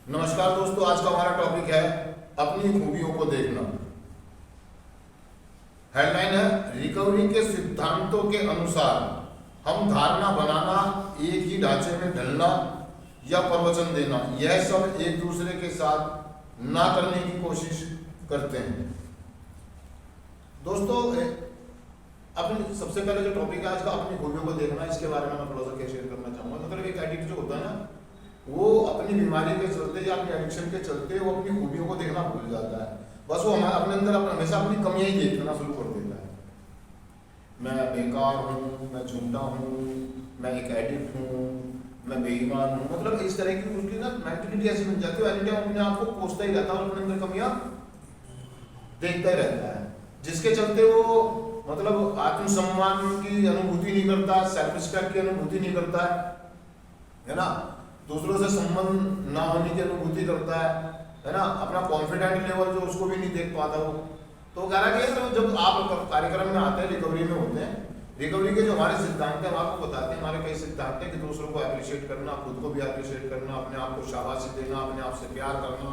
नमस्कार दोस्तों, आज का हमारा टॉपिक है अपनी खूबियों को देखना। हेडलाइन है रिकवरी के सिद्धांतों के अनुसार हम धारणा बनाना, एक ही ढांचे में ढलना या प्रवचन देना, यह सब एक दूसरे के साथ ना करने की कोशिश करते हैं। दोस्तों, अपनी सबसे पहले जो टॉपिक है आज का, अपनी खूबियों को देखना, इसके बारे में मैं थोड़ा सा शेयर करना चाहूंगा। मतलब एक एडिक्ट जो होता है ना, वो अपनी बीमारी के चलते या अपनी एडिक्शन के चलते वो अपनी खूबियों को देखना भूल जाता है। बस वो अपने अंदर हमेशा अपनी कमियां ही देखना शुरू कर देता है। मैं बेकार हूँ, मैं झूठा हूँ, मैं एक एडिक्ट हूँ, मैं बेईमान हूँ। मतलब इस तरह की उसकी ना मेंटलिटी ऐसी बन जाती है, एनी टाइम अपने आप को कोसता ही रहता है और अपने अंदर कमियां देखता ही रहता है, जिसके चलते वो मतलब आत्मसम्मान की अनुभूति नहीं करता, सेल्फ रिस्पेक्ट की अनुभूति नहीं करता है ना, दूसरों से संबंध ना होने की अनुभूति करता है ना, अपना कॉन्फिडेंट लेवल जो उसको भी नहीं देख पाता वो। तो कह रहा है कि जब आप कार्यक्रम में आते हैं, रिकवरी में होते हैं, रिकवरी के जो हमारे सिद्धांत हैं, हम आपको बताते हैं। हमारे कई सिद्धांत हैं कि दूसरों को अप्रिशिएट करना, खुद को भी अप्रिशिएट करना, अपने आप को शाबाशी देना, अपने आप से प्यार करना,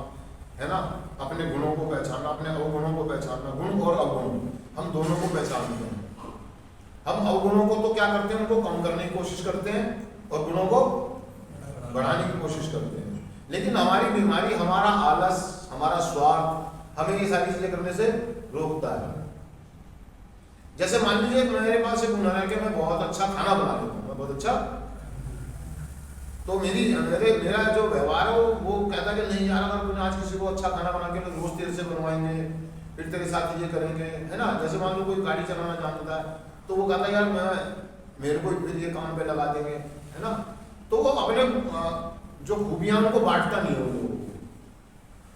है ना, अपने गुणों को पहचानना, अपने अवगुणों को पहचानना। गुण और अवगुण हम दोनों को पहचानते हैं। हम अवगुणों को तो क्या करते हैं, उनको कम करने की कोशिश करते हैं और गुणों को बढ़ाने की कोशिश करते हैं। लेकिन हमारी बीमारी, हमारा आलस, हमारा स्वार्थ हमें ये सारी चीजें करने से रोकता है। जैसे मान लीजिए मेरे पास एक हुनर है कि मैं बहुत अच्छा खाना बना लेता हूँ, मैं बहुत अच्छा, तो मेरा जो व्यवहार है वो कहता है कि नहीं यार, अगर तूने आज किसी को अच्छा खाना बना के तो रोज तेरे से बनवाएंगे, फिर तेरे साथ ये करेंगे, है ना। जैसे मान लो कोई गाड़ी चलाना जानता है तो वो कहता है यार मेरे को फिर ये काम पे लगा देंगे, है ना। तो वो अपने जो खूबियां उनको बांटता नहीं है,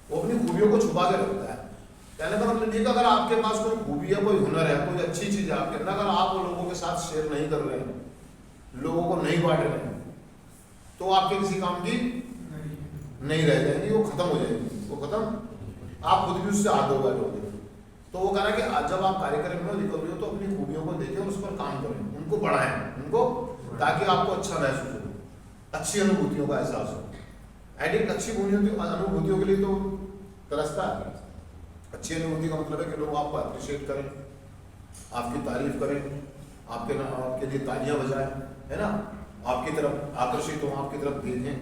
वो अपनी खूबियों को छुपा के रखता है। कहने का मतलब ये कि अगर आपके पास कोई खूबी है, कोई हुनर है, कोई अच्छी चीज है आपके अंदर, अगर आप वो लोगों के साथ शेयर नहीं कर रहे हैं, लोगों को नहीं बांट रहे हैं, तो आपके किसी काम की नहीं रह जाएगी, वो खत्म हो जाएगी, वो खत्म, आप खुद भी उससे हाथ धोगा लोगे। तो वो कह रहा है कि जब आप कार्यक्रम में रिकवरी हो तो अपनी खूबियों को देखें और उस पर काम करें, उनको बढ़ाएं, उनको, ताकि आपको अच्छा महसूस हो, अच्छी अनुभूतियों का एहसास हो। एडिक्ट अच्छी अनुभूतियों के लिए तो तरसता है। अच्छी अनुभूति का मतलब है कि लोग आपको अप्रिशिएट करें, आपकी तारीफ करें, आपके लिए तालियां बजाएं, है ना, आपकी तरफ आकर्षित हो, आपकी तरफ देखें।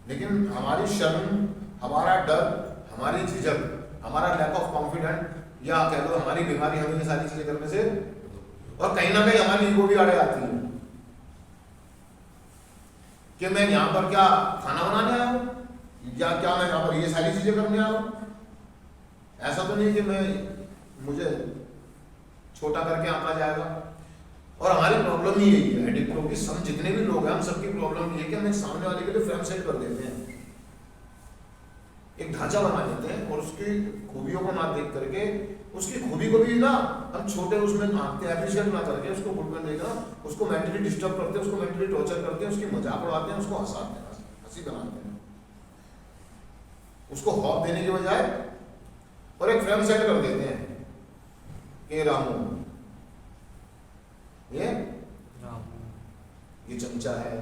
लेकिन हमारी शर्म, हमारा डर, हमारी झिझक, हमारा लैक ऑफ कॉन्फिडेंट, या कह लो हमारी बीमारी, हमें ये सारी चीजें करने से, और कहीं ना कहीं हमारी ईगो भी आड़े आती है कि मैं यहाँ पर क्या खाना बनाने आया हूँ, या क्या मैं यहाँ पर ये सारी चीजें करने आया हूँ। ऐसा तो नहीं कि मुझे छोटा करके आंका जाएगा। और हमारी प्रॉब्लम ही यही है एडिक्टों की, हम जितने भी लोग हैं, हम सबकी प्रॉब्लम ये है कि हम एक सामने वाले के लिए फ्रेम सेट कर देते हैं, एक ढांचा बना देते हैं, और उसकी खूबियों को ना देख करके, उसकी खूबी को भी ना हम छोटे उसमें आंकते हैं, अप्रिशिएट ना करके, उसको गुड में देखना, उसको मेंटली डिस्टर्ब करते हैं, उसको मेंटली टॉर्चर करते हैं, उसकी मजाक उड़ाते हैं, उसको हंसाते हैं, हंसी बनाते हैं, उसको हौफ देने के बजाय, और एक फ्रेम सेट कर देते हैं कि रामू ये चमचा है,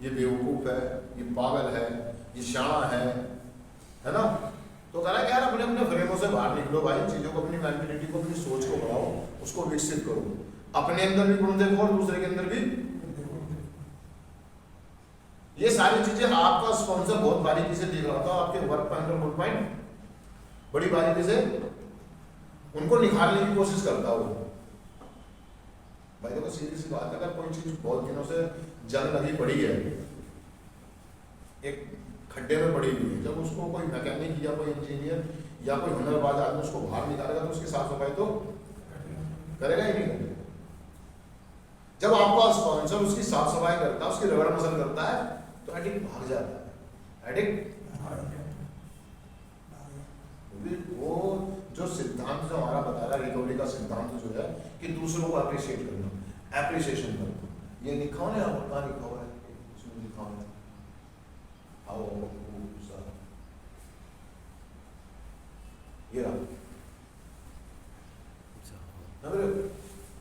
ये बेवकूफ है, ये पागल है, ये शाना है ना। तो कह रहा है कि यार अपने अपने फ्रेमों से बाहर निकलो भाई, चीजों को, अपनी मेंटलिटी को, अपनी सोच को बढ़ाओ, उसको विकसित करो, अपने अंदर भी गुण देखो और दूसरे के अंदर भी। ये सारी चीजें आपका स्पॉन्सर बहुत बारीकी से देख रहा था, आपके वर्क पॉइंट और गुड पॉइंट बड़ी बारीकी से उनको निखारने की कोशिश करता वो। भाई देखो सीधी सी बात है, अगर कोई चीज बहुत दिनों से जंग लगी पड़ी है, एक खड्डे में पड़ी हुई है, जब उसको कोई मैकेनिक या कोई इंजीनियर या कोई हुनरबाज आदमी उसको बाहर निकालेगा तो उसकी साफ सफाई तो करेगा ही नहीं करेगा। जब आपका स्पॉन्सर उसकी साफ सफाई करता है, उसकी रगड़ मसल करता है, तो एडिक्ट भाग जाता है। एडिक्ट वो जो सिद्धांत जो हमारा बता रहा है, रिकवरी का सिद्धांत जो है कि दूसरों को अप्रिशिएट करना, एप्रिसिएशन करना, ये लिखा हो ना, कहाँ लिखा हुआ है, उसमें लिखा हुआ है, आओ ये रहा,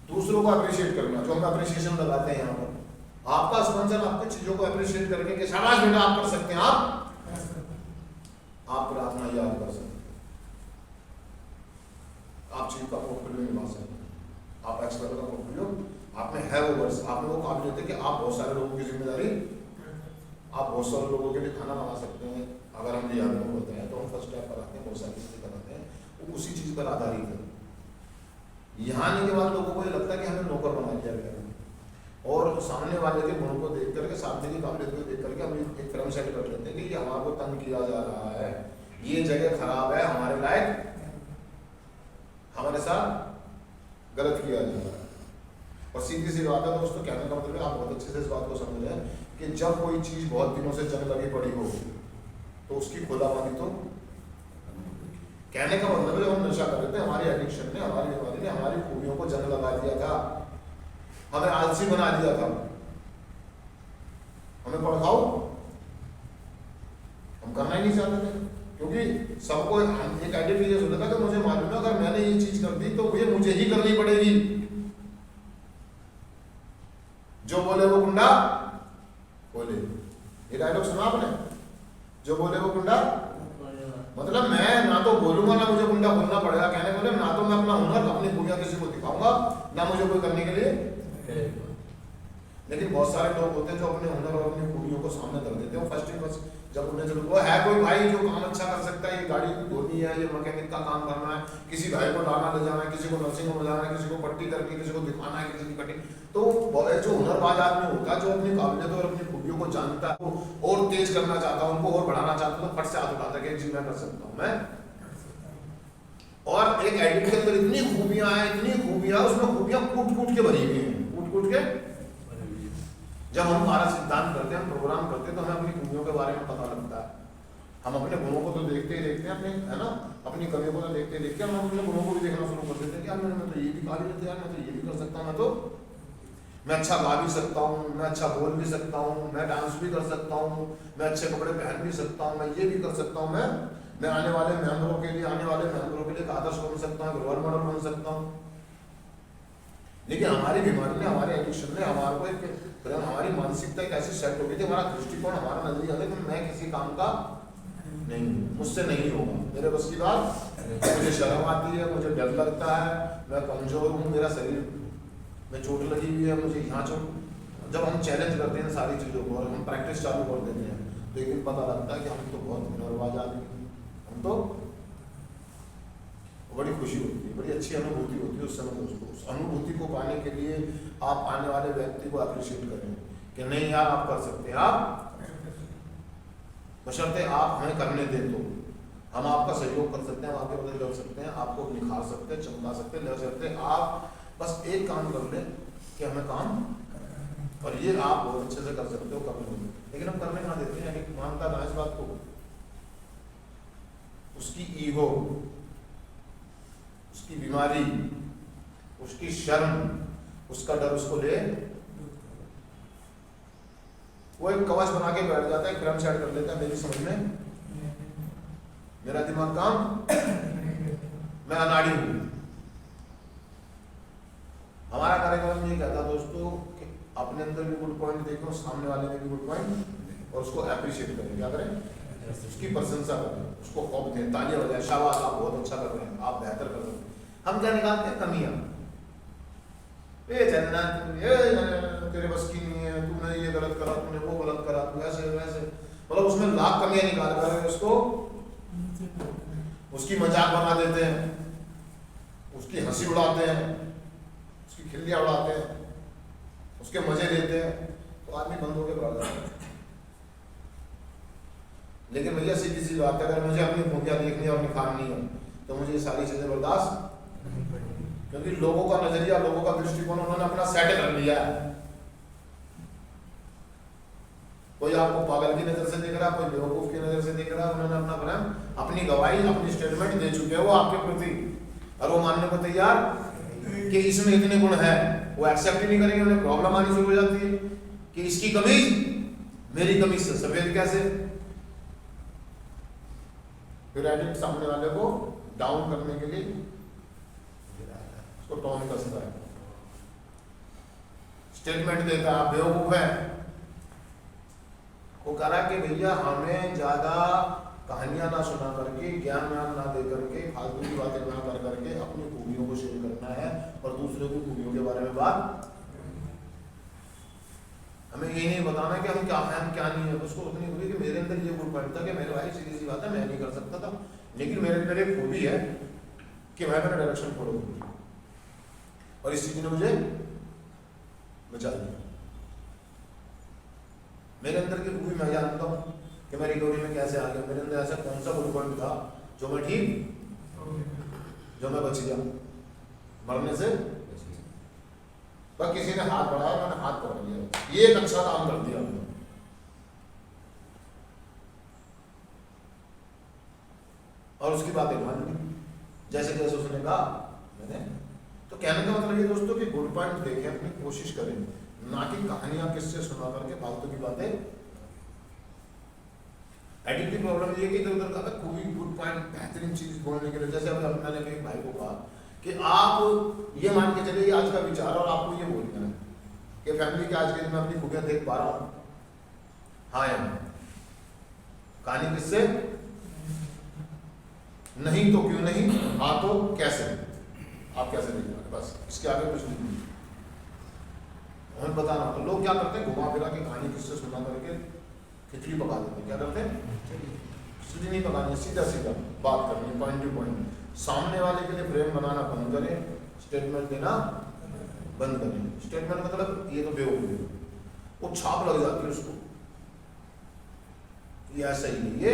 दूसरों को अप्रिशिएट करना, जो तो हम अप्रिशिएशन लगाते हैं यहाँ पर। आपका स्पॉन्सर आपकी चीजों को अप्रिशिएट करके कि शाबाश बेटा आप कर सकते हैं, आप प्रार्थना याद कर सकते हैं, आप चीज का पोर्टफोलियो निभा सकते हैं, आप एक्स लेवल का पोर्टफोलियो आप में है, वो वर्ष आप में वो काबिलियत है कि आप बहुत सारे लोगों की जिम्मेदारी, आप बहुत सारे लोगों के लिए खाना बना सकते हैं। अगर हम ये आदमी होते हैं तो हम फर्स्ट स्टेप पर आते हैं, बहुत सारी चीजें कराते हैं, वो उसी चीज पर आधारित है। यहाँ आने के बाद लोगों को ये लगता है कि हमें नौकर बना दिया गया है, और सामने वाले के गुणों को देख करके, सामने की काबिलियत को देख करके हम एक फ्रेम सेट कर लेते हैं कि ये हमारे को तंग किया जा रहा है, ये जगह खराब है, हमारे लायक, हमारे साथ गलत किया जा रहा है। और सीधी सी बात है दोस्तों, कहने का मतलब है, आप बहुत अच्छे से इस बात को समझ रहे हैं कि जब कोई चीज बहुत दिनों से जंग लगी पड़ी हो तो उसकी खुलाबानी तो, कहने का मतलब है जब हम नशा कर रहे थे, हमारी एडिक्शन ने, हमारी बीमारी ने हमारी खूबियों को जंग लगा दिया था, हमें आलसी बना दिया था, हमें भड़काऊ हम करना ही नहीं चाहते थे, क्योंकि सबको एक आइडिया ये सोचा था कि मुझे मालूम है अगर मैंने ये चीज कर दी तो ये मुझे ही करनी पड़ेगी, जो बोले वो गुंडा बोले। ये डायलॉग सुना आपने, जो बोले वो गुंडा, मतलब मैं ना तो बोलूंगा ना मुझे गुंडा बोलना पड़ेगा। कहने बोले ना तो मैं अपना हुनर अपनी खूबियां किसी को दिखाऊंगा ना मुझे कोई करने के लिए। लेकिन बहुत सारे लोग होते हैं जो अपने हुनर और अपनी खूबियों को सामने कर देते हैं। फर्स्ट टाइम बस जब उन्हें चलो वो है कोई भाई जो काम अच्छा कर सकता है, ये गाड़ी धोनी है, ये मैकेनिक का काम करना है, किसी भाई को लाना ले जाना है, किसी को नर्सिंग में जाना है, किसी को पट्टी करनी, किसी को दिखाना है, किसी की कटिंग, तो जो हुनरबाज आदमी होता है जो अपनी काबिलियत और अपनी खूबियों को जानता है, वो और तेज करना चाहता है, उनको और बढ़ाना चाहता है, तो फट से हाथ उठाता है कि जी मैं कर सकता हूँ, मैं। और एक एडिट के अंदर इतनी खूबियां हैं, इतनी खूबियां, उसमें खूबियां कूट कूट के भरी हुई हैं, कूट कूट के। जब हम हमारा सिद्धांत करते हैं, हम प्रोग्राम करते हैं, तो हमें अपनी खूबियों के बारे में पता लगता है। हम अपने गुणों को तो देखते ही देखते हैं, अपने है ना, अपनी कमियों को तो देखते ही देखते हैं, हम अपने गुणों को भी देखना शुरू कर देते हैं कि यार मैं तो ये भी काबिलियत है, यार मैं तो ये भी कर सकता हूँ, मैं अच्छा गा भी सकता हूँ, मैं अच्छा बोल भी सकता हूँ, मैं डांस भी कर सकता हूँ, मैं अच्छे कपड़े पहन भी सकता हूँ, मैं ये भी कर सकता हूँ, मैं आने वाले मेंबरों के लिए एक आदर्श बन सकता हूँ, रोल मॉडल बन सकता हूँ। लेकिन हमारी बीमारी ने, हमारे एडिक्शन ने हमारे को एक, हमारी मानसिकता एक ऐसी सेट हो गई थी, हमारा दृष्टिकोण, हमारा नजरिया है कि मैं किसी काम का नहीं, मुझसे नहीं होगा, मेरे बस की बात, मुझे शर्म आती है, मुझे डर लगता है, मैं कमजोर हूँ, मेरा शरीर में चोट लगी हुई है, मुझे यहाँ चोट। जब हम चैलेंज करते हैं सारी चीज़ों को और हम प्रैक्टिस चालू कर देते हैं, तो एक दिन पता लगता है कि हम तो बहुत हुनरबाज आदमी हैं, हम तो, बड़ी खुशी होती है, बड़ी अच्छी अनुभूति होती है उस समय दोस्तों। उस अनुभूति को पाने के लिए आप आने वाले व्यक्ति को अप्रिशिएट करें कि नहीं यार आप कर सकते हैं, आप बशर्ते आप हमें करने दें, तो हम आपका सहयोग कर सकते हैं, हम आपके मदद कर सकते हैं, आपको निखार सकते हैं, चमका सकते हैं, ले सकते हैं। आप बस एक काम कर लें कि हमें काम, और ये आप बहुत अच्छे से कर सकते हो, करने दें। लेकिन हम करने ना देते हैं, एक मानता ना इस बात को, उसकी ईगो, उसकी बीमारी, उसकी शर्म, उसका डर उसको ले, वो एक कवच बना के बैठ जाता है, फ्रेम सेट कर लेता है, मेरी समझ में, मेरा दिमाग काम, मैं अनाड़ी हूं। हमारा कार्यक्रम ये कहता दोस्तों कि अपने अंदर भी गुड पॉइंट देखो, सामने वाले में भी गुड पॉइंट, और उसको अप्रिशिएट करें। क्या करें? उसकी प्रशंसा करें, उसको खूब दें, तालियां बजाएं, शाबाश आप बहुत अच्छा कर रहे हैं, आप बेहतर कर रहे हैं। हम क्या निकालते हैं? कमियां। तेरे बस की नहीं है, तूने ये गलत करा, तूने वो गलत करा, तू ऐसे वैसे, मतलब उसमें लाख कमियां निकाल कर उसको, उसकी मजाक बना देते हैं, उसकी हंसी उड़ाते हैं, उसकी खिल्लियां उड़ाते हैं, उसके मजे लेते हैं, तो आदमी बंद होकर बैठ जाता है। लेकिन भैया सीधी सी बात है, अगर मुझे अपनी खूबियां देखनी और निखारनी है तो मुझे ये सारी चीजें बर्दाश्त, क्योंकि लोगों का नजरिया, लोगों का दृष्टिकोण उन्होंने अपना सेट कर लिया है। कोई आपको पागल की नजर से देख रहा है, कोई बेवकूफ की नजर से देख रहा है, उन्होंने अपना प्लान, अपनी गवाही, अपनी स्टेटमेंट दे चुके हैं वो आपके प्रति, और वो मानने को तैयार कि इसमें इतने गुण है, वो एक्सेप्ट ही नहीं करेंगे। उन्हें प्रॉब्लम आनी शुरू हो जाती है कि इसकी कमीज मेरी कमीज से सफेद कैसे। फिर एडिट सामने वाले को डाउन करने के लिए उसको टॉन कसता है। स्टेटमेंट देता है, बेवकूफ है। वो करा कि भैया हमें ज्यादा कहानियां ना सुना करके, ज्ञान ना दे करके, फालतू की बातें ना कर करके अपनी खूबियों को शेयर करना है और दूसरों की खूबियों के बारे में बात। हमें ये नहीं बताना कि हम क्या हैं क्या नहीं है। उसको उतनी हुई कि मेरे अंदर ये गुण पॉइंट था कि मेरे भाई सीधी सी बात है मैं नहीं कर सकता था, लेकिन मेरे अंदर एक खूबी है कि मैं अपना डायरेक्शन फॉलो करूँ, और इस चीज ने मुझे बचा दिया। मेरे अंदर की खूबी मैं जानता हूँ कि मैं रिकवरी में कैसे आ गया। मेरे अंदर ऐसा कौन सा गुड पॉइंट था जो मैं जो मैं बच गया, मरने से बच गया। बस किसी ने हाथ बढ़ाया, मैंने हाथ पकड़ लिया, ये एक अच्छा काम कर दिया मैंने। और उसकी बातें मान ली जैसे जैसे उसने कहा मैंने। तो कहने का मतलब ये दोस्तों कि गुड पॉइंट देखें, अपनी कोशिश करें, ना कि कहानियां किससे सुना करके फालतू की बातें। एडिक्टिव प्रॉब्लम ये कि इधर उधर का खूबी गुड पॉइंट बेहतरीन चीज बोलने के लिए, जैसे अभी मैंने एक भाई को कहा कि आप ये मान के चलिए आज का विचार और आपको ये बोलना है कि फैमिली के आज के दिन में अपनी खूबियां देख पा रहा हूं, हाँ या कहानी किससे नहीं तो क्यों नहीं, हाँ तो कैसे, आप कैसे देख रहे, बस इसके आगे कुछ नहीं हमें बताना। तो लोग क्या करते हैं, घुमा फिरा के कहानी किससे सुना करके खिचड़ी पका देते हैं। क्या करते हैं, खिचड़ी नहीं पकानी, सीधा सीधा बात करनी, पॉइंट टू पॉइंट। सामने वाले के लिए फ्रेम बनाना बंद करें, स्टेटमेंट देना बंद करें। स्टेटमेंट मतलब ये तो बेवकूफ है, वो छाप लग जाती है उसको, ये ऐसा ही है ये।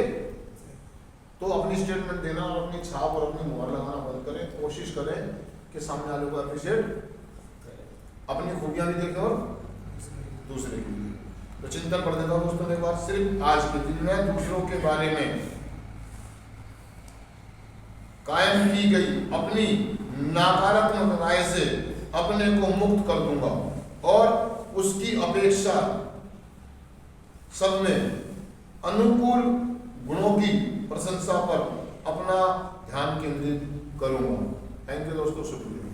तो अपनी स्टेटमेंट देना और अपनी छाप और अपनी मुहर लगाना बंद करें। कोशिश करें कि सामने वाले को अप्रिशिएट, अपनी खूबियां भी देखें और दूसरे की भी। तो चिंतन पढ़ देता हूं दोस्तों एक बार, सिर्फ आज के दिन में दूसरों के बारे में कायम की गई अपनी नकारात्मक राय से अपने को मुक्त कर दूंगा और उसकी अपेक्षा सब में अनुकूल गुणों की प्रशंसा पर अपना ध्यान केंद्रित करूंगा। थैंक यू दोस्तों, शुक्रिया।